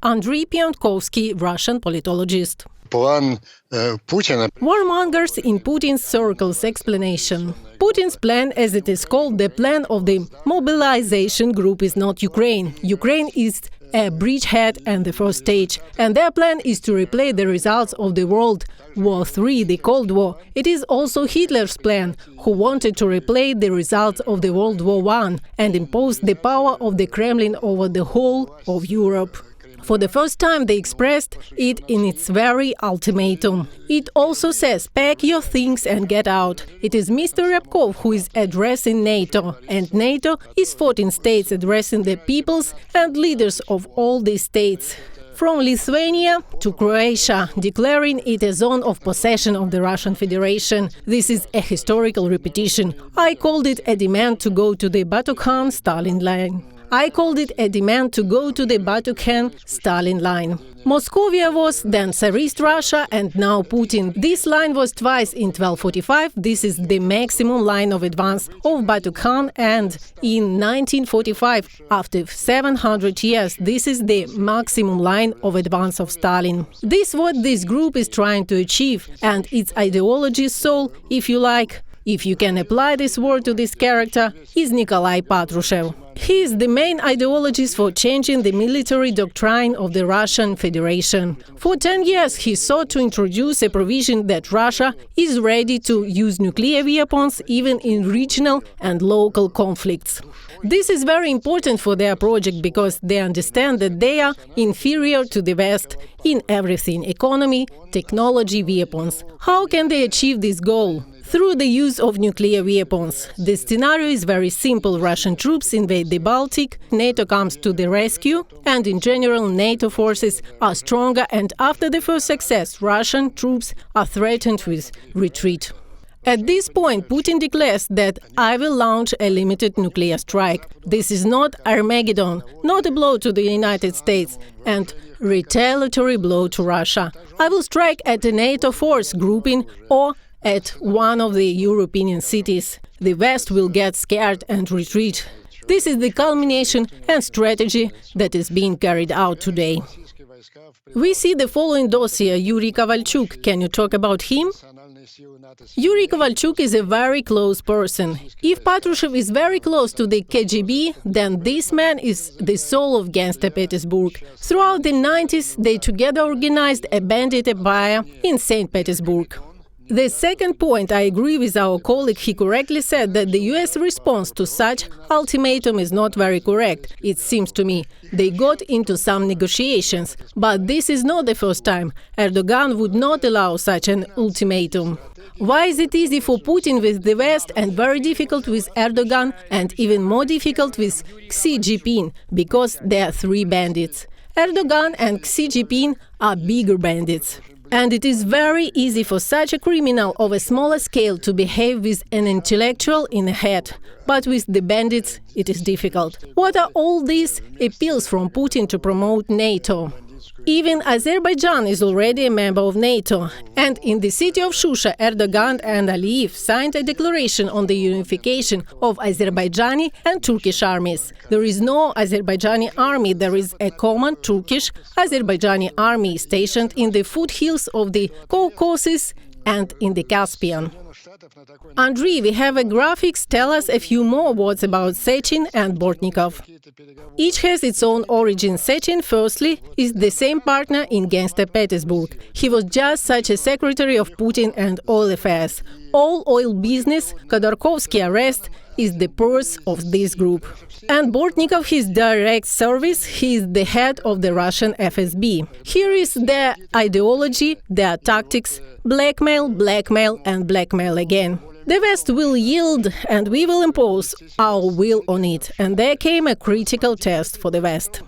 Andrey Piontkovsky, Russian politologist. Plan Putin. Warmongers in Putin's circles explanation. Putin's plan, as it is called, the plan of the mobilization group, is not Ukraine. Ukraine is a bridgehead and the first stage. And their plan is to replay the results of the World War III, the Cold War. It is also Hitler's plan, who wanted to replay the results of the World War I and impose the power of the Kremlin over the whole of Europe. For the first time, they expressed it in its very ultimatum. It also says, pack your things and get out. It is Mr. Ryabkov who is addressing NATO, and NATO is 14 states addressing the peoples and leaders of all these states. From Lithuania to Croatia, declaring it a zone of possession of the Russian Federation. This is a historical repetition. I called it a demand to go to the Batukhan-Stalin line. Moscovia was then Tsarist Russia and now Putin. This line was twice in 1245. This is the maximum line of advance of Batukhan, and in 1945, after 700 years, this is the maximum line of advance of Stalin. This is what this group is trying to achieve, and its ideology soul, if you like, if you can apply this word to this character, is Nikolai Patrushev. He is the main ideologist for changing the military doctrine of the Russian Federation. For 10 years, he sought to introduce a provision that Russia is ready to use nuclear weapons even in regional and local conflicts. This is very important for their project because they understand that they are inferior to the West in everything: economy, technology, weapons. How can they achieve this goal? Through the use of nuclear weapons. The scenario is very simple. Russian troops invade the Baltic, NATO comes to the rescue, and in general NATO forces are stronger, and after the first success, Russian troops are threatened with retreat. At this point, Putin declares that I will launch a limited nuclear strike. This is not Armageddon, not a blow to the United States, and retaliatory blow to Russia. I will strike at a NATO force grouping or at one of the European cities. The West will get scared and retreat. This is the culmination and strategy that is being carried out today. We see the following dossier: Yuri Kovalchuk. Can you talk about him? Yuri Kovalchuk is a very close person. If Patrushev is very close to the KGB, then this man is the soul of Gangster Petersburg. Throughout the 90s, they together organized a bandit empire in St. Petersburg. The second point, I agree with our colleague. He correctly said that the US response to such ultimatum is not very correct, it seems to me. They got into some negotiations, but this is not the first time. Erdogan would not allow such an ultimatum. Why is it easy for Putin with the West and very difficult with Erdogan and even more difficult with Xi Jinping? Because there are three bandits. Erdogan and Xi Jinping are bigger bandits. And it is very easy for such a criminal of a smaller scale to behave with an intellectual in the head. But with the bandits, it is difficult. What are all these appeals from Putin to promote NATO? Even Azerbaijan is already a member of NATO, and in the city of Shusha, Erdogan and Aliyev signed a declaration on the unification of Azerbaijani and Turkish armies. There is no Azerbaijani army, there is a common Turkish-Azerbaijani army stationed in the foothills of the Caucasus and in the Caspian. Andrey, we have a graphics. Tell us a few more words about Sechin and Bortnikov. Each has its own origin. Sechin, firstly, is the same partner in Gangster Petersburg. He was just such a secretary of Putin and oil affairs. All oil business, Khodorkovsky arrest, is the purse of this group. And Bortnikov, his direct service, he is the head of the Russian FSB. Here is their ideology, their tactics: blackmail, blackmail and blackmail again. The West will yield and we will impose our will on it. And there came a critical test for the West.